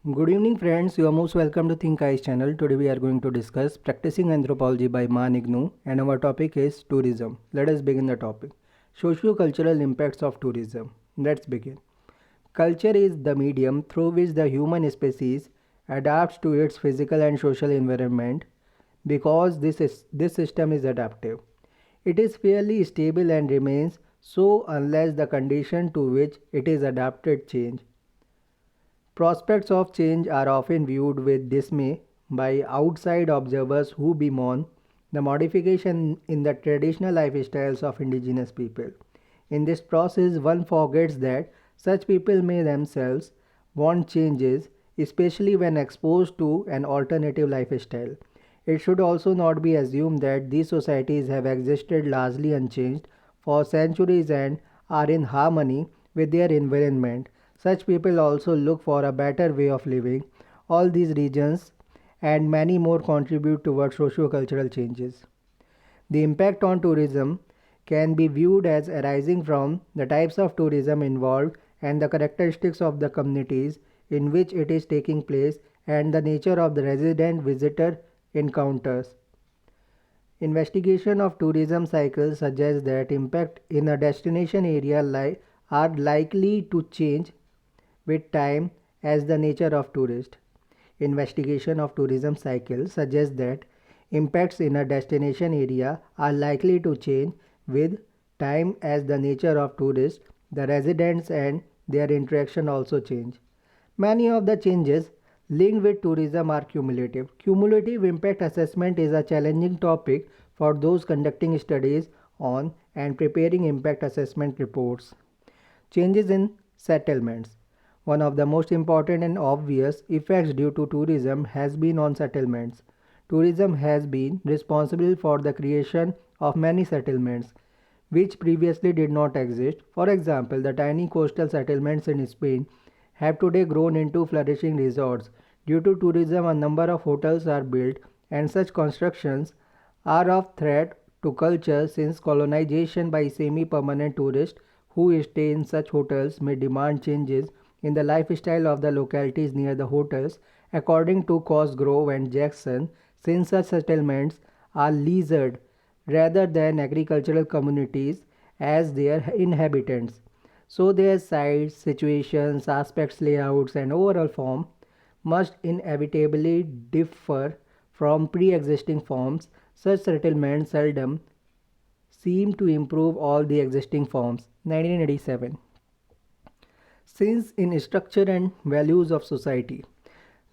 Good evening friends, you are most welcome to Think Eyes channel. Today we are going to discuss Practicing Anthropology by MAAN IGNOU and our topic is tourism. Let us begin the topic. Socio-cultural impacts of tourism. Let's begin. Culture is the medium through which the human species adapts to its physical and social environment because this system is adaptive. It is fairly stable and remains so unless the condition to which it is adapted change. Prospects of change are often viewed with dismay by outside observers who bemoan the modification in the traditional lifestyles of indigenous people. In this process, one forgets that such people may themselves want changes, especially when exposed to an alternative lifestyle. It should also not be assumed that these societies have existed largely unchanged for centuries and are in harmony with their environment. Such people also look for a better way of living. All these regions and many more contribute towards socio-cultural changes. The impact on tourism can be viewed as arising from the types of tourism involved and the characteristics of the communities in which it is taking place and the nature of the resident visitor encounters. Investigation of tourism cycles suggests that impact in a destination area are likely to change with time as the nature of tourist. Investigation of tourism cycles suggests that impacts in a destination area are likely to change with time as the nature of tourists, the residents and their interaction also change. Many of the changes linked with tourism are cumulative. Cumulative impact assessment is a challenging topic for those conducting studies on and preparing impact assessment reports. Changes in settlements. One of the most important and obvious effects due to tourism has been on settlements. Tourism has been responsible for the creation of many settlements which previously did not exist. For example, the tiny coastal settlements in Spain have today grown into flourishing resorts. Due to tourism, a number of hotels are built, and such constructions are of threat to culture since colonization by semi permanent tourists who stay in such hotels may demand changes in the lifestyle of the localities near the hotels, according to Cosgrove and Jackson, since such settlements are leased rather than agricultural communities as their inhabitants. So their sites, situations, aspects, layouts, and overall form must inevitably differ from pre existing forms. Such settlements seldom seem to improve all the existing forms. 1987. Since in structure and values of society,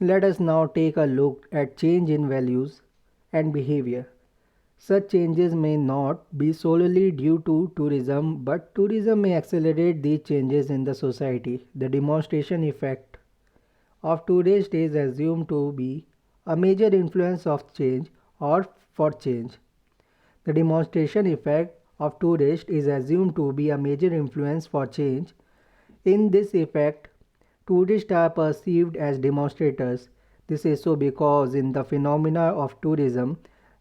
let us now take a look at change in values and behavior. Such changes may not be solely due to tourism, but tourism may accelerate these changes in the society. The demonstration effect of tourists is assumed to be a major influence of change or for change. The demonstration effect of tourists is assumed to be a major influence for change. In this effect, tourists are perceived as demonstrators. This is so because in the phenomena of tourism,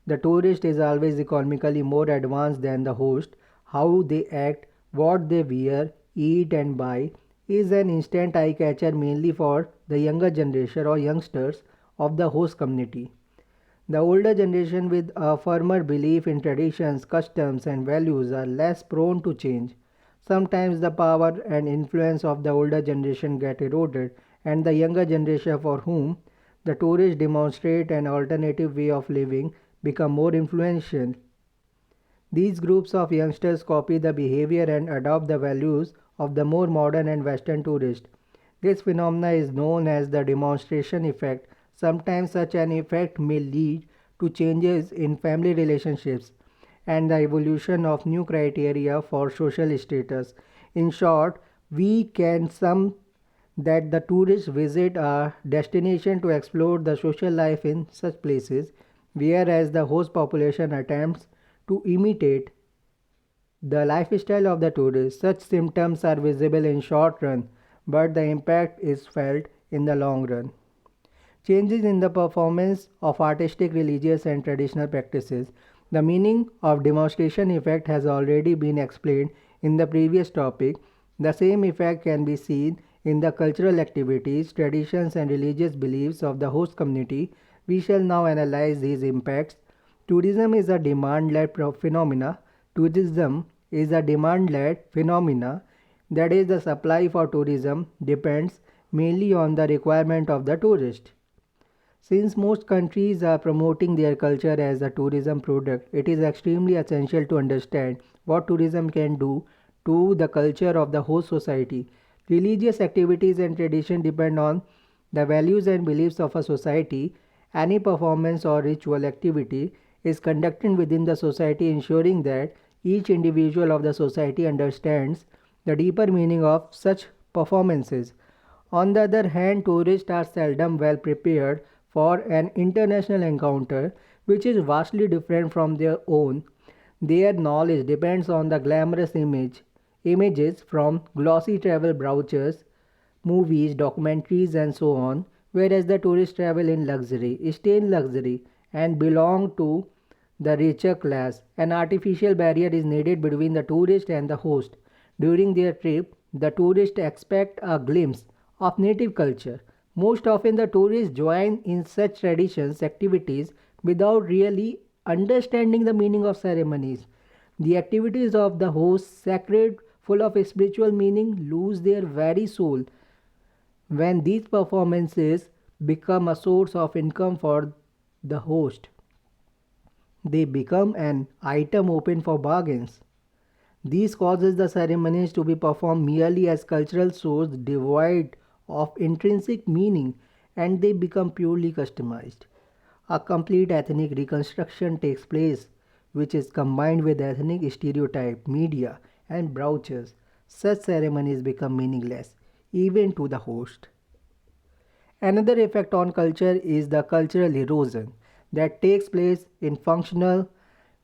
the tourist is always economically more advanced than the host. How they act, what they wear, eat and buy is an instant eye catcher mainly for the younger generation or youngsters of the host community. The older generation with a firmer belief in traditions, customs and values are less prone to change. Sometimes the power and influence of the older generation get eroded and the younger generation for whom the tourists demonstrate an alternative way of living become more influential. These groups of youngsters copy the behavior and adopt the values of the more modern and western tourist. This phenomena is known as the demonstration effect. Sometimes such an effect may lead to changes in family relationships and the evolution of new criteria for social status. In short, we can sum that the tourists visit a destination to explore the social life in such places, whereas the host population attempts to imitate the lifestyle of the tourist. Such symptoms are visible in short run, but the impact is felt in the long run. Changes in the performance of artistic, religious, and traditional practices. The meaning of demonstration effect has already been explained in the previous topic. The same effect can be seen in the cultural activities, traditions, and religious beliefs of the host community. We shall now analyze these impacts. Tourism is a demand-led phenomena. Tourism is a demand-led phenomena. That is, the supply for tourism depends mainly on the requirement of the tourist. Since most countries are promoting their culture as a tourism product, it is extremely essential to understand what tourism can do to the culture of the host society. Religious activities and tradition depend on the values and beliefs of a society. Any performance or ritual activity is conducted within the society, ensuring that each individual of the society understands the deeper meaning of such performances. On the other hand, tourists are seldom well prepared for an international encounter which is vastly different from their own. Their knowledge depends on the glamorous images from glossy travel brochures, movies, documentaries, and so on, whereas the tourists travel in luxury, stay in luxury, and belong to the richer class. An artificial barrier is needed between the tourist and the host. During their trip, the tourists expect a glimpse of native culture. Most often, the tourists join in such traditions, activities, without really understanding the meaning of ceremonies. The activities of the host, sacred, full of spiritual meaning, lose their very soul when these performances become a source of income for the host. They become an item open for bargains. This causes the ceremonies to be performed merely as cultural shows devoid of intrinsic meaning, and they become purely customized. A complete ethnic reconstruction takes place, which is combined with ethnic stereotype, media, and brochures. Such ceremonies become meaningless, even to the host. Another effect on culture is the cultural erosion that takes place in functional,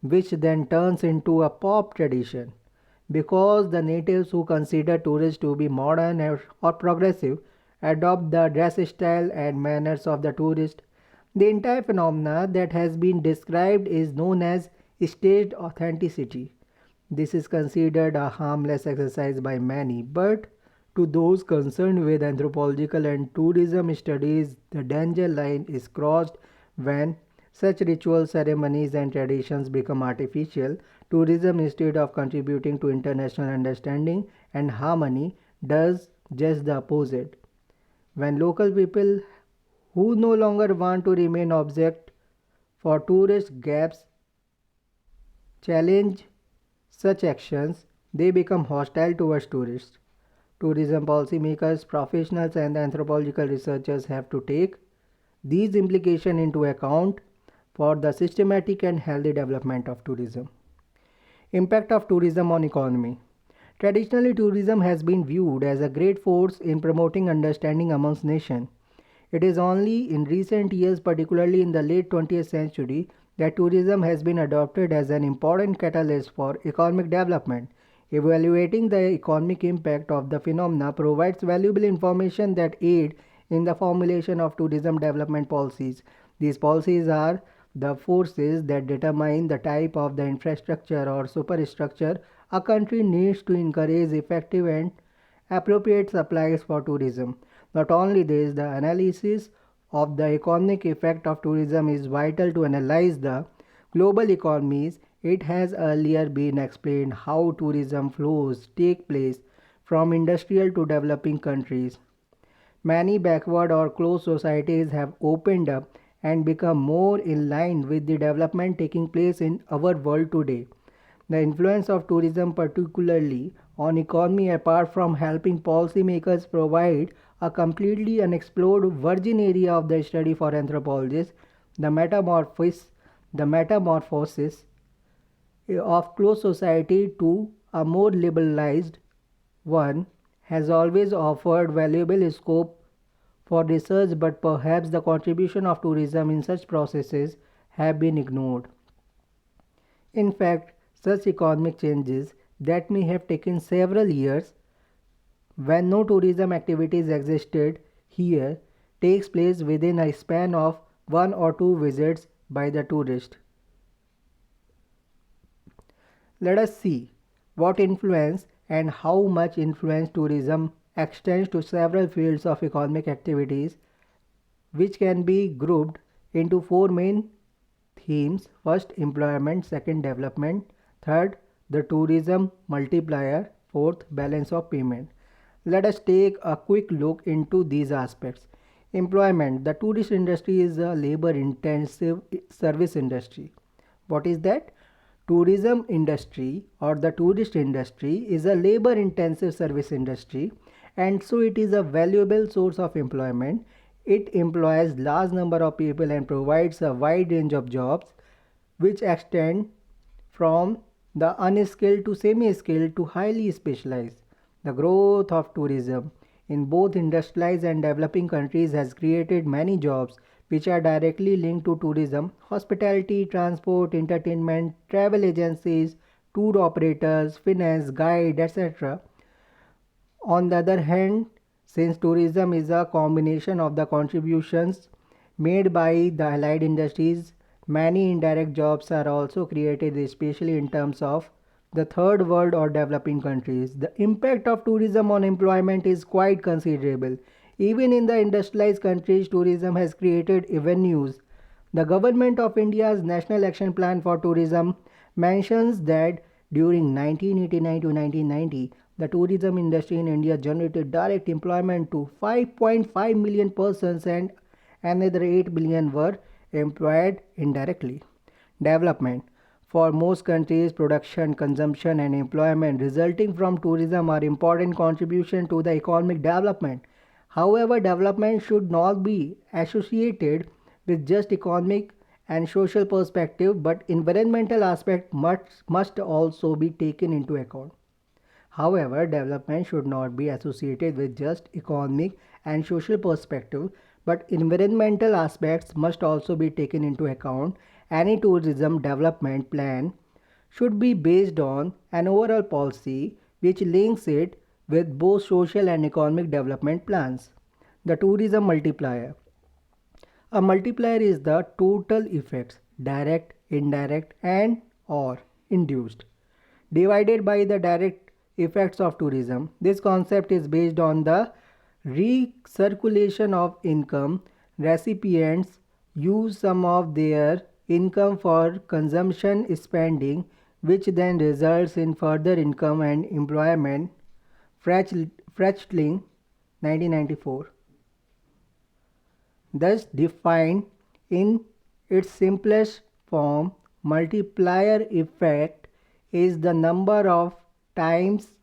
which then turns into a pop tradition. Because the natives who consider tourists to be modern or progressive adopt the dress style and manners of the tourist, the entire phenomena that has been described is known as staged authenticity. This is considered a harmless exercise by many, but to those concerned with anthropological and tourism studies, the danger line is crossed when such ritual ceremonies and traditions become artificial. Tourism, instead of contributing to international understanding and harmony, does just the opposite. When local people who no longer want to remain object for tourist gaps challenge such actions, they become hostile towards tourists. Tourism policymakers, professionals, and anthropological researchers have to take these implications into account for the systematic and healthy development of tourism. Impact of tourism on economy. Traditionally, tourism has been viewed as a great force in promoting understanding amongst nations. It is only in recent years, particularly in the late 20th century, that tourism has been adopted as an important catalyst for economic development. Evaluating the economic impact of the phenomena provides valuable information that aid in the formulation of tourism development policies. These policies are the forces that determine the type of the infrastructure or superstructure a country needs to encourage effective and appropriate supplies for tourism. Not only this, the analysis of the economic effect of tourism is vital to analyze the global economies. It has earlier been explained how tourism flows take place from industrial to developing countries. Many backward or closed societies have opened up and become more in line with the development taking place in our world today. The influence of tourism, particularly on economy, apart from helping policymakers, provide a completely unexplored virgin area of the study for anthropologists. The metamorphosis of closed society to a more liberalized one has always offered valuable scope for research, but perhaps the contribution of tourism in such processes have been ignored. In fact, such economic changes that may have taken several years when no tourism activities existed here takes place within a span of one or two visits by the tourist. Let us see what influence and how much influence tourism extends to several fields of economic activities, which can be grouped into four main themes. First, employment; second, development; third, the tourism multiplier; fourth, balance of payment. Let us take a quick look into these aspects. Employment: the tourist industry is a labor intensive service industry. What is that? Tourism industry or the tourist industry is a labor intensive service industry, and so it is a valuable source of employment. It employs large number of people and provides a wide range of jobs which extend from the unskilled to semi-skilled to highly specialized. The growth of tourism in both industrialized and developing countries has created many jobs which are directly linked to tourism: hospitality, transport, entertainment, travel agencies, tour operators, finance, guide, etc. On the other hand, since tourism is a combination of the contributions made by the allied industries, many indirect jobs are also created, especially in terms of the third world or developing countries. The impact of tourism on employment is quite considerable. Even in the industrialized countries, tourism has created avenues. The Government of India's National Action Plan for Tourism mentions that during 1989 to 1990, the tourism industry in India generated direct employment to 5.5 million persons and another 8 million were employed indirectly. Development: for most countries, production, consumption, and employment resulting from tourism are important contribution to the economic development. However, development should not be associated with just economic and social perspective, but environmental aspect must also be taken into account. However, development should not be associated with just economic and social perspective, but environmental aspects must also be taken into account. Any tourism development plan should be based on an overall policy which links it with both social and economic development plans. The tourism multiplier. A multiplier is the total effects, direct, indirect, and or induced, divided by the direct effects of tourism. This concept is based on the recirculation of income. Recipients use some of their income for consumption spending, which then results in further income and employment. Frechtling, 1994. Thus defined in its simplest form, multiplier effect is the number of times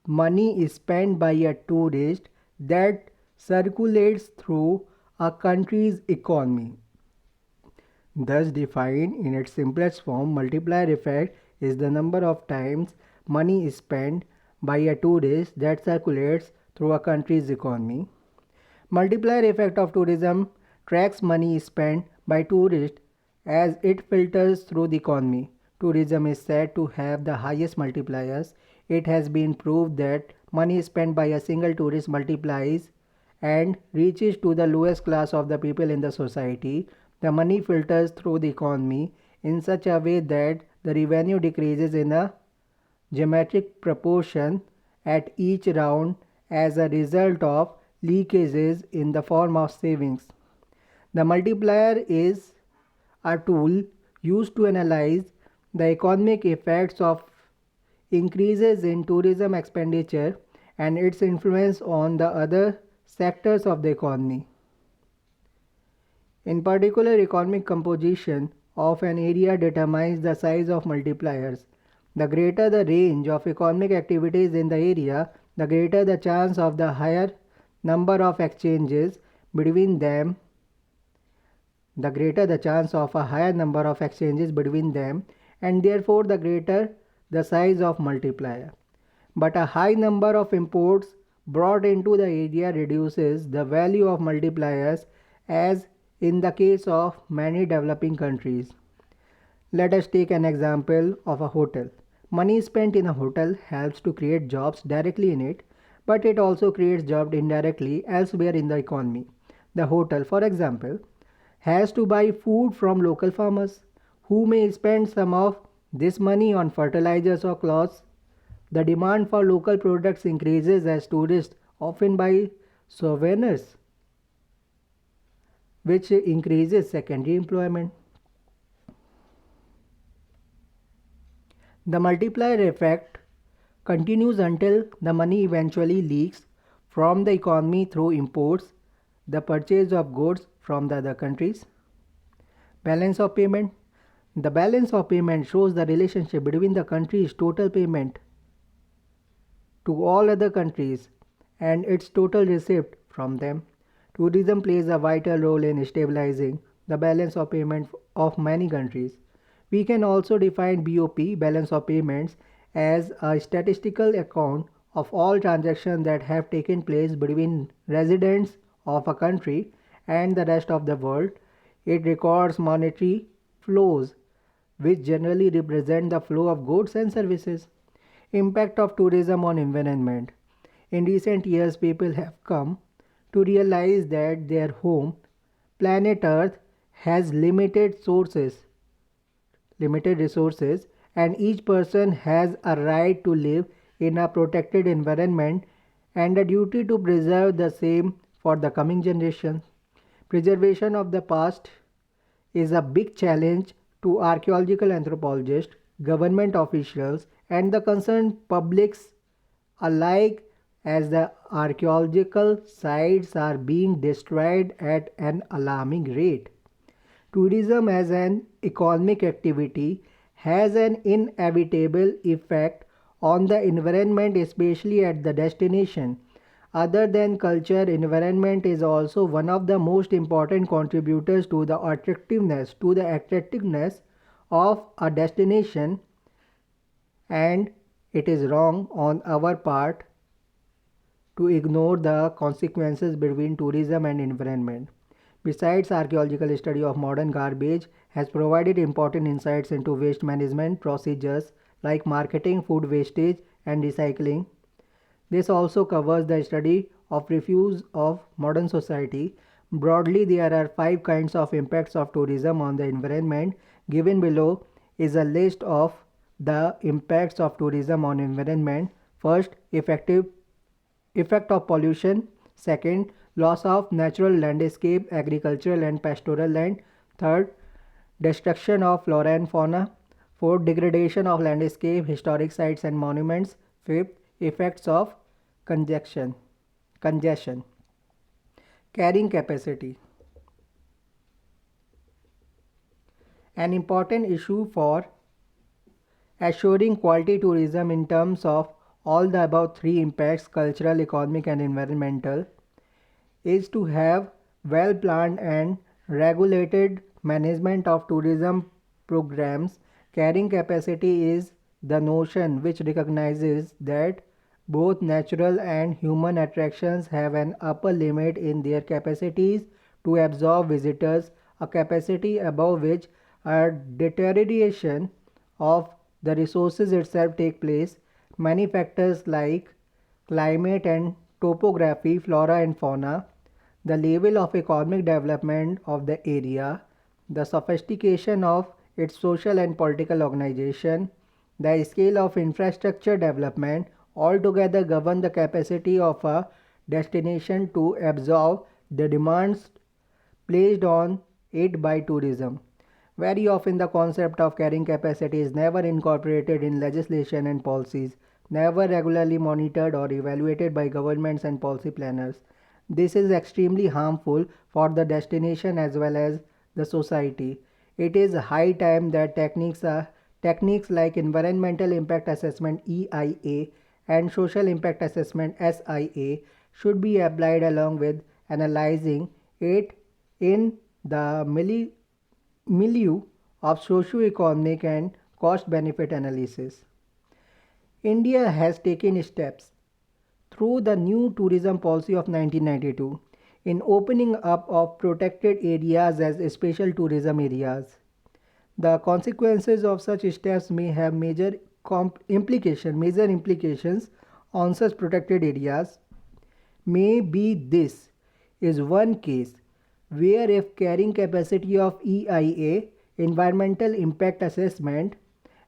money is spent by a tourist that circulates through a country's economy. Thus defined in its simplest form, multiplier effect is the number of times money is spent by a tourist that circulates through a country's economy. Multiplier effect of tourism tracks money spent by tourists as it filters through the economy. Tourism is said to have the highest multipliers. It has been proved that money spent by a single tourist multiplies and reaches to the lowest class of the people in the society. The money filters through the economy in such a way that the revenue decreases in a geometric proportion at each round as a result of leakages in the form of savings. The multiplier is a tool used to analyze the economic effects of increases in tourism expenditure and its influence on the other sectors of the economy. In particular, economic composition of an area determines the size of multipliers. The greater the range of economic activities in the area, the greater the chance of the higher number of exchanges between them, and therefore the greater the size of multiplier. But a high number of imports brought into the area reduces the value of multipliers, as in the case of many developing countries. Let us take an example of a hotel. Money spent in a hotel helps to create jobs directly in it, but it also creates jobs indirectly elsewhere in the economy. The hotel, for example, has to buy food from local farmers, who may spend some of this money on fertilizers or clothes. The demand for local products increases as tourists often by souvenirs, which increases secondary employment. The multiplier effect continues until the money eventually leaks from the economy through imports, the purchase of goods from the other countries. Balance of payment. The balance of payment shows the relationship between the country's total payment to all other countries and its total receipt from them. Tourism plays a vital role in stabilizing the balance of payment of many countries. We can also define BOP, balance of payments, as a statistical account of all transactions that have taken place between residents of a country and the rest of the world. It records monetary flows, which generally represent the flow of goods and services. Impact of tourism on environment. In recent years, people have come to realize that their home, planet Earth, has limited resources, and each person has a right to live in a protected environment and a duty to preserve the same for the coming generations. Preservation of the past is a big challenge to archaeological anthropologists, government officials, and the concerned publics alike, as the archaeological sites are being destroyed at an alarming rate. Tourism as an economic activity has an inevitable effect on the environment, especially at the destination. Other than culture, environment is also one of the most important contributors to the attractiveness of a destination, and it is wrong on our part to ignore the consequences between tourism and environment. Besides, archaeological study of modern garbage has provided important insights into waste management procedures like marketing, food wastage, and recycling. This also covers the study of refuse of modern society. Broadly, there are 5 kinds of impacts of tourism on the environment. Given below is a list of the impacts of tourism on environment. First, effect of pollution. Second, loss of natural landscape, agricultural and pastoral land. Third, destruction of flora and fauna. Fourth, degradation of landscape, historic sites and monuments. Fifth, effects of congestion. Congestion. Carrying capacity. An important issue for assuring quality tourism in terms of all the above 3 impacts, cultural, economic and environmental, is to have well planned and regulated management of tourism programs. Carrying capacity is the notion which recognizes that both natural and human attractions have an upper limit in their capacities to absorb visitors, a capacity above which a deterioration of the resources itself take place. Many factors like climate and topography, flora and fauna, the level of economic development of the area, the sophistication of its social and political organization, the scale of infrastructure development altogether govern the capacity of a destination to absorb the demands placed on it by tourism. Very often, the concept of carrying capacity is never incorporated in legislation and policies, never regularly monitored or evaluated by governments and policy planners. This is extremely harmful for the destination as well as the society. It is high time that techniques like environmental impact assessment EIA and social impact assessment SIA should be applied along with analyzing it in the milieu of socio-economic and cost-benefit analysis. India has taken steps through the new tourism policy of 1992 in opening up of protected areas as special tourism areas. The consequences of such steps may have major implications on such protected areas. Maybe this is one case where if carrying capacity of EIA, environmental impact assessment,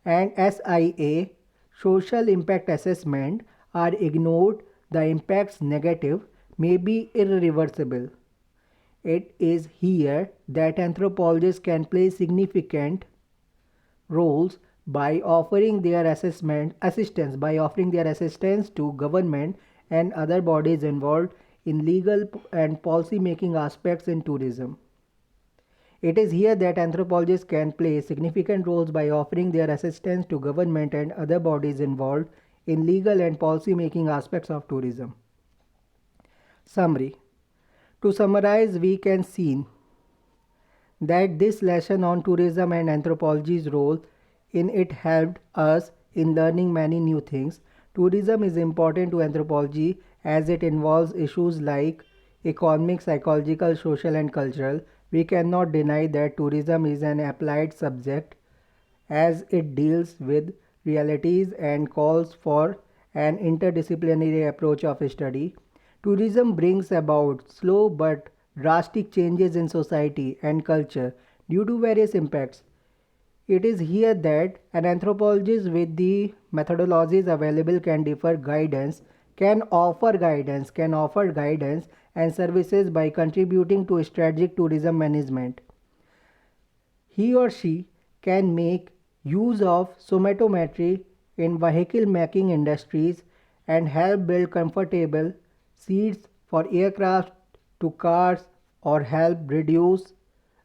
and SIA, social impact assessment, are ignored, the impacts negative may be irreversible. It is here that anthropologists can play significant roles by offering their assistance to government and other bodies involved in legal and policy making aspects in tourism. It is here that anthropologists can play significant roles by offering their assistance to government and other bodies involved in legal and policy making aspects of tourism. Summary. To summarize, we can see that this lesson on tourism and anthropology's role in it helped us in learning many new things. Tourism is important to anthropology as it involves issues like economic, psychological, social, and cultural. We cannot deny that tourism is an applied subject as it deals with realities and calls for an interdisciplinary approach of study. Tourism brings about slow but drastic changes in society and culture due to various impacts. It is here that an anthropologist with the methodologies available can offer guidance and services by contributing to strategic tourism management. He or she can make use of somatometry in vehicle making industries and help build comfortable seats for aircraft to cars or help reduce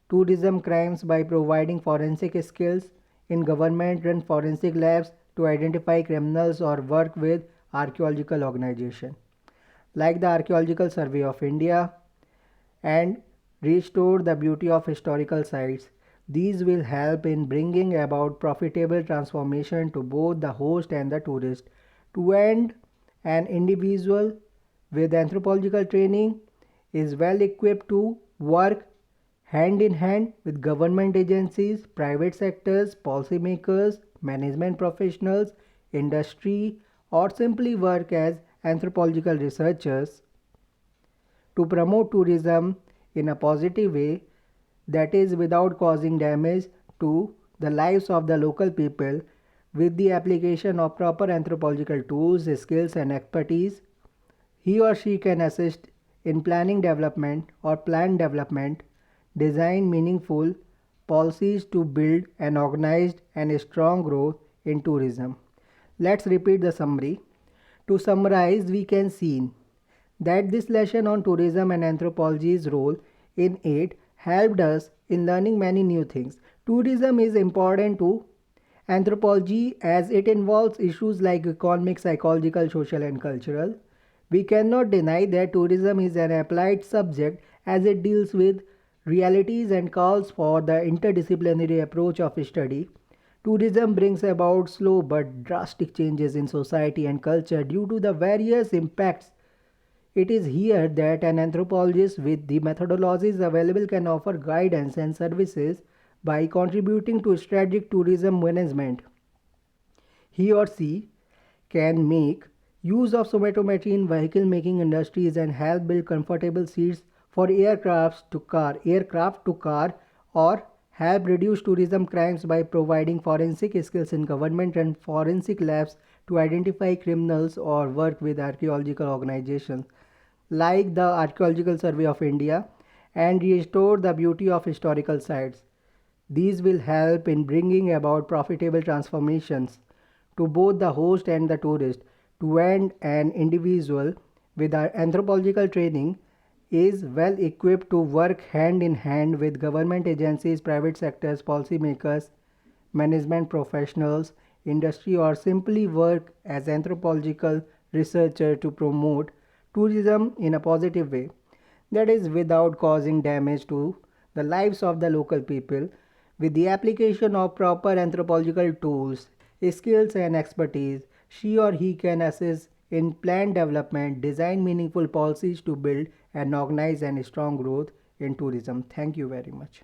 tourism crimes by providing forensic skills in government run forensic labs to identify criminals or work with archaeological organizations like the Archaeological Survey of India and restore the beauty of historical sites. These will help in bringing about profitable transformation to both the host and the tourist. To end, an individual with anthropological training is well equipped to work hand in hand with government agencies, private sectors, policymakers, management professionals, industry, or simply work as anthropological researchers to promote tourism in a positive way, that is without causing damage to the lives of the local people. With the application of proper anthropological tools, skills and expertise, he or she can assist in planning development or plan development, design meaningful policies to build an organized and strong growth in tourism. Let's repeat the summary. To summarize, we can see that this lesson on tourism and anthropology's role in it helped us in learning many new things. Tourism is important to anthropology as it involves issues like economic, psychological, social, and cultural. We cannot deny that tourism is an applied subject as it deals with realities and calls for the interdisciplinary approach of study. Tourism brings about slow but drastic changes in society and culture due to the various impacts. It is here that an anthropologist with the methodologies available can offer guidance and services by contributing to strategic tourism management. He or she can make use of somatometry in vehicle making industries and help build comfortable seats for aircraft to car, or help reduce tourism crimes by providing forensic skills in government and forensic labs to identify criminals or work with archaeological organizations like the Archaeological Survey of India and restore the beauty of historical sites. These will help in bringing about profitable transformations to both the host and the tourist. To end, an individual with anthropological training is well equipped to work hand in hand with government agencies, private sectors, policymakers, management professionals, industry, or simply work as anthropological researcher to promote tourism in a positive way, that is without causing damage to the lives of the local people. With the application of proper anthropological tools, skills and expertise, she or he can assist in plan development, design meaningful policies to build and organize and strong growth in tourism. Thank you very much.